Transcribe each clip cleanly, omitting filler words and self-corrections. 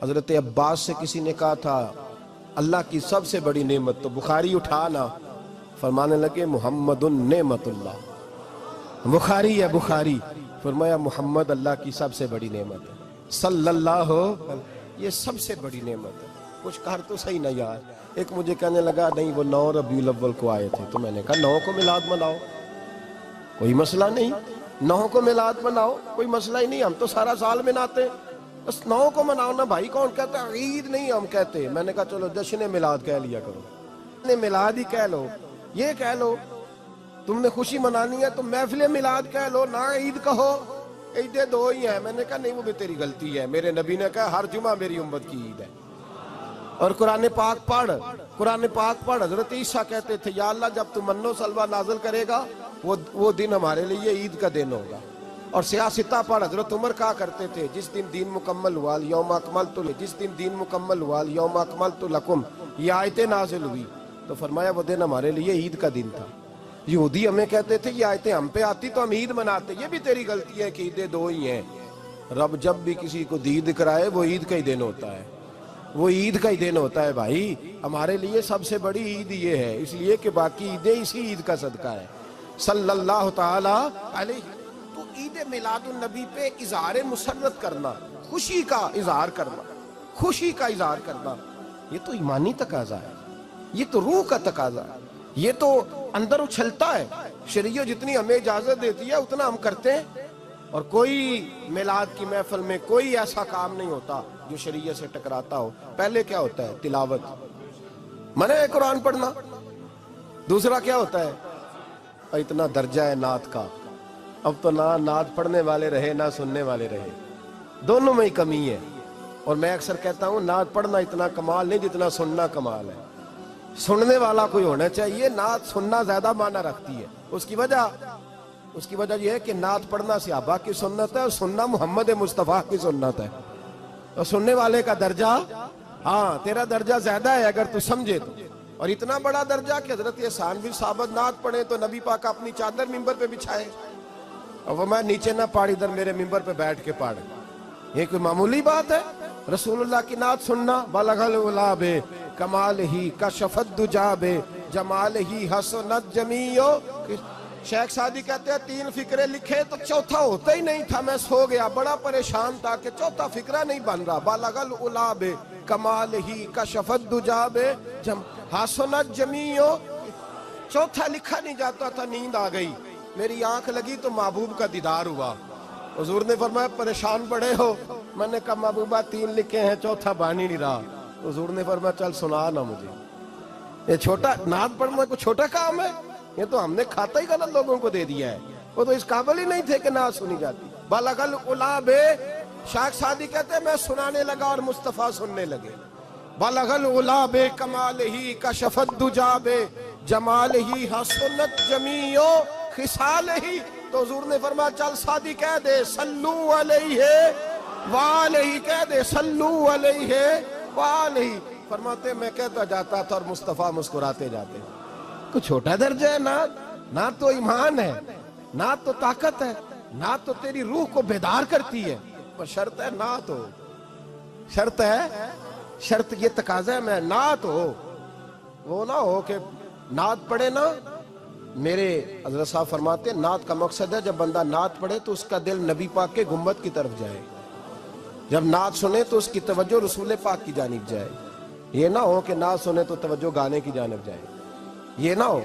حضرت عباس سے کسی نے کہا تھا اللہ کی سب سے بڑی نعمت، تو بخاری اٹھانا، فرمانے لگے محمد نعمت اللہ، بخاری ہے بخاری، فرمایا محمد اللہ کی سب سے بڑی نعمت ہے، صلی اللہ، یہ سب سے بڑی نعمت ہے۔ کچھ کہر تو صحیح نہ یار۔ ایک مجھے کہنے لگا نہیں وہ 9 ربیع الاول کو آئے تھے، تو میں نے کہا 9 کو میلاد مناؤ، کوئی مسئلہ نہیں، 9 کو میلاد مناؤ، کوئی مسئلہ ہی نہیں، ہم تو سارا سال مناتے ہیں، بس 9 کو مناؤ نا بھائی۔ کون کہتا ہے عید نہیں ہم کہتے؟ میں نے کہا چلو جشن میلاد کہہ لیا کرو، میلاد ہی کہہ لو، یہ کہہ لو، تم نے خوشی منانی ہے تو محفل میلاد کہہ لو، نہ عید کہو، عیدیں 2 ہی ہیں۔ میں نے کہا نہیں وہ بھی تیری غلطی ہے، میرے نبی نے کہا ہر جمعہ میری امت کی عید ہے۔ اور قرآن پاک پڑھ، قرآن پاک پڑھ۔ حضرت عیسیٰ کہتے تھے یا اللہ جب تو من و سلوہ نازل کرے گا وہ دن ہمارے لیے عید کا دن ہوگا۔ اور سیاستہ پڑھ۔ حضرت عمر کہا کرتے تھے جس دن دین مکمل ہوا یوم اکملت، جس دن دین مکمل ہوا یوم اکملت لکم، یہ آیتیں نازل ہوئی تو فرمایا وہ دن ہمارے لیے عید کا دن تھا۔ یہودی ہمیں کہتے تھے یہ آیتیں ہم پہ آتی تو ہم عید مناتے، یہ بھی تیری غلطی ہے کہ عیدیں 2 ہی ہیں۔ رب جب بھی کسی کو دید کرائے وہ عید کا ہی دن ہوتا ہے، وہ عید کا ہی دن ہوتا ہے بھائی۔ ہمارے لیے سب سے بڑی عید یہ ہے، اس لیے کہ باقی عیدیں اسی عید کا صدقہ ہے صلی اللہ تعالی علیہ۔ تو عید میلاد النبی پہ اظہار مسرت کرنا، خوشی کا اظہار کرنا، خوشی کا اظہار کرنا، یہ تو ایمانی تقاضا ہے، یہ تو روح کا تقاضا ہے، یہ تو اندر اچھلتا ہے۔ شریعت جتنی ہمیں اجازت دیتی ہے اتنا ہم کرتے ہیں، اور کوئی میلاد کی محفل میں کوئی ایسا کام نہیں ہوتا جو شریعت سے ٹکراتا ہو۔ پہلے کیا ہوتا ہے؟ تلاوت، منع ہے قرآن پڑھنا۔ دوسرا کیا ہوتا ہے؟ اتنا درجہ ہے نعت کا، اب تو نہ نعت پڑھنے والے رہے نہ سننے والے رہے، دونوں میں ہی کمی ہے۔ اور میں اکثر کہتا ہوں نعت پڑھنا اتنا کمال نہیں جتنا سننا کمال ہے۔ سننے والا کوئی ہونا چاہیے، نعت سننا زیادہ معنی رکھتی ہے۔ اس کی وجہ یہ ہے کہ نعت پڑھنا صحابہ کی سنت ہے اور سننا محمد مصطفیٰ کی سنت ہے، اور سننے والے کا درجہ، ہاں تیرا درجہ زیادہ ہے اگر تو سمجھے تو۔ اور اتنا بڑا درجہ کہ حضرت احسان بن ثابت نعت پڑھے تو نبی پاک اپنی چادر ممبر پہ بچھائے اور وہ میں نیچے نہ پاڑ، ادھر میرے ممبر پہ بیٹھ کے پاڑ۔ یہ کوئی معمولی بات ہے؟ رسول اللہ کی نعت سننا، بلغ العلا بے کمال ہی کشفت دجا بے جمال ہی حسنت جمیع۔ شیخ سعدی کہتے ہیں 3 فقرے لکھے تو چوتھا ہوتا ہی نہیں تھا، میں سو گیا، بڑا پریشان تھا کہ چوتھا فقرہ نہیں بن رہا۔ بلغ العلا بے کمال ہی کشفت دجا بے حسنت جمیع، چوتھا لکھا نہیں جاتا تھا، نیند آ گئی، میری آنکھ لگی تو محبوب کا دیدار ہوا۔ حضور نے فرمایا پریشان پڑے ہو؟ میں نے کہا محبوبہ 3 لکھے ہیں، چوتھا بن ہی نہیں رہا۔ حضور نے فرمایا چل سنا نا مجھے، یہ چھوٹا نعت پڑھنا کوئی چھوٹا کام ہے؟ یہ تو ہم نے کھاتا ہی غلط لوگوں کو دے دیا ہے، وہ تو اس قابل ہی نہیں تھے کہ نعت سنی جاتی۔ بلغ العلا بے، شیخ سعدی کہتے ہیں میں سنانے لگا اور مصطفیٰ سننے لگے۔ بلغ العلا بے کمال ہی کشفت دجا بے جمال ہی حسنت جمیع خصال ہی۔ تو حضور نے فرمایا چل سعدی کہہ دے صلو علیہ وآلہ، کہہ دے صلو علیہ وآلہ۔ فرماتے میں کہتا جاتا تھا اور مصطفیٰ مسکراتے جاتے۔ کوئی چھوٹا درجہ ہے نعت؟ نعت تو ایمان ہے، نعت تو طاقت ہے، نعت تو تیری روح کو بیدار کرتی ہے، پر شرط ہے نعت ہو، شرط ہے، شرط یہ تقاضا ہے میں نعت ہو، وہ نہ ہو کہ نعت پڑھے نا۔ میرے حضرت صاحب فرماتے ہیں نعت کا مقصد ہے جب بندہ نعت پڑھے تو اس کا دل نبی پاک کے گنبد کی طرف جائے، جب نعت سنے تو اس کی توجہ رسول پاک کی جانب جائے۔ یہ نہ ہو کہ نعت سنے تو توجہ گانے کی جانب جائے، یہ نہ ہو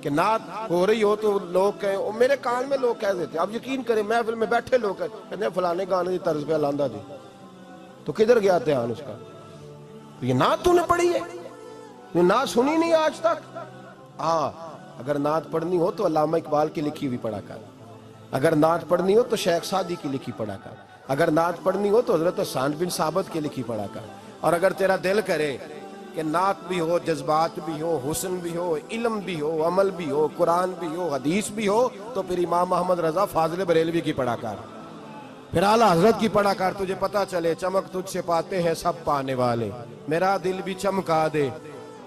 کہ نعت ہو رہی ہو تو لوگ کہیں، میرے کان میں لوگ کہہ دیتے، اب یقین کریں محفل میں بیٹھے لوگ کہتے ہیں فلانے گانے کی طرز پہ لاندہ جی، تو کدھر گیا دھیان اس کا؟ یہ نعت تو نے پڑھی ہے، یہ نعت سنی نہیں آج تک۔ ہاں اگر نعت پڑھنی ہو تو علامہ اقبال کی لکھی ہوئی پڑھا کر، اگر نعت پڑھنی ہو تو شیخ سعدی کی لکھی پڑھا کر، اگر نعت پڑھنی ہو تو حضرت احسان بن ثابت کی لکھی پڑھا کر۔ اور اگر تیرا دل کرے کہ نعت بھی ہو، جذبات بھی ہو، حسن بھی ہو، علم بھی ہو، عمل بھی ہو، قرآن بھی ہو، حدیث بھی ہو، تو پھر امام محمد رضا فاضل بریلوی کی پڑھا کر، پھر اعلیٰ حضرت کی پڑھا کر، تجھے پتہ چلے چمک تجھ سے پاتے ہیں سب پانے والے، میرا دل بھی چمکا دے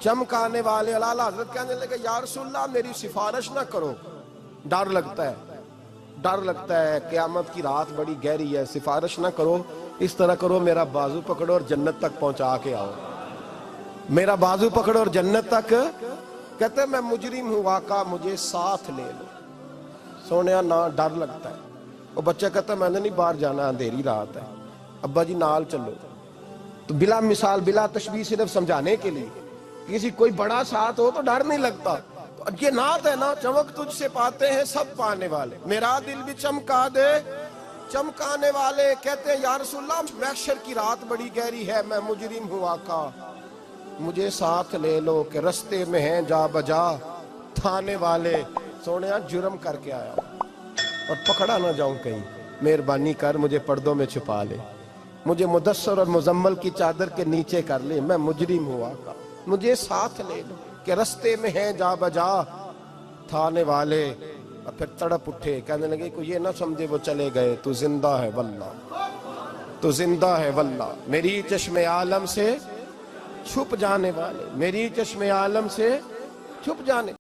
چمکانے والے۔ اعلیٰ حضرت کہنے لگے یا رسول اللہ میری سفارش نہ کرو، ڈر لگتا ہے، ڈر لگتا ہے، قیامت کی رات بڑی گہری ہے، سفارش نہ کرو اس طرح کرو میرا بازو پکڑو اور جنت تک پہنچا کے آؤ، میرا بازو پکڑو اور جنت تک. کہتے ہیں میں مجرم ہوں آقا مجھے ساتھ لے لو. سونے نہ ڈر لگتا ہے. وہ بچہ کہتا ہے میں نے نہیں باہر جانا اندھیری رات ہے، ابا جی نال چلو. تو بلا مثال بلا تشبیہ صرف سمجھانے کے لیے، کسی کوئی بڑا ساتھ ہو تو ڈر نہیں لگتا. تو یہ نعت ہے نا، چمک تجھ سے پاتے ہیں سب پانے والے، میرا دل بھی چمکا دے چمکانے والے. کہتے ہیں یا رسول اللہ محشر کی رات بڑی گہری ہے، میں مجرم ہوں آقا مجھے ساتھ لے لو کہ رستے میں ہیں جا بجا تھانے والے. سونے جرم کر کے آیا اور پکڑا نہ جاؤں کہیں، مہربانی کر مجھے پردوں میں چھپا لے، مجھے مدثر اور مزمل کی چادر کے نیچے کر لے، میں مجرم ہوں آقا مجھے ساتھ لے لو کہ رستے میں ہیں جا بجا تھانے والے. اور پھر تڑپ اٹھے، کہنے لگے کوئی یہ نہ سمجھے وہ چلے گئے، تو زندہ ہے واللہ تو زندہ ہے واللہ، میری چشم عالم سے چھپ جانے والے، میری چشم عالم سے چھپ جانے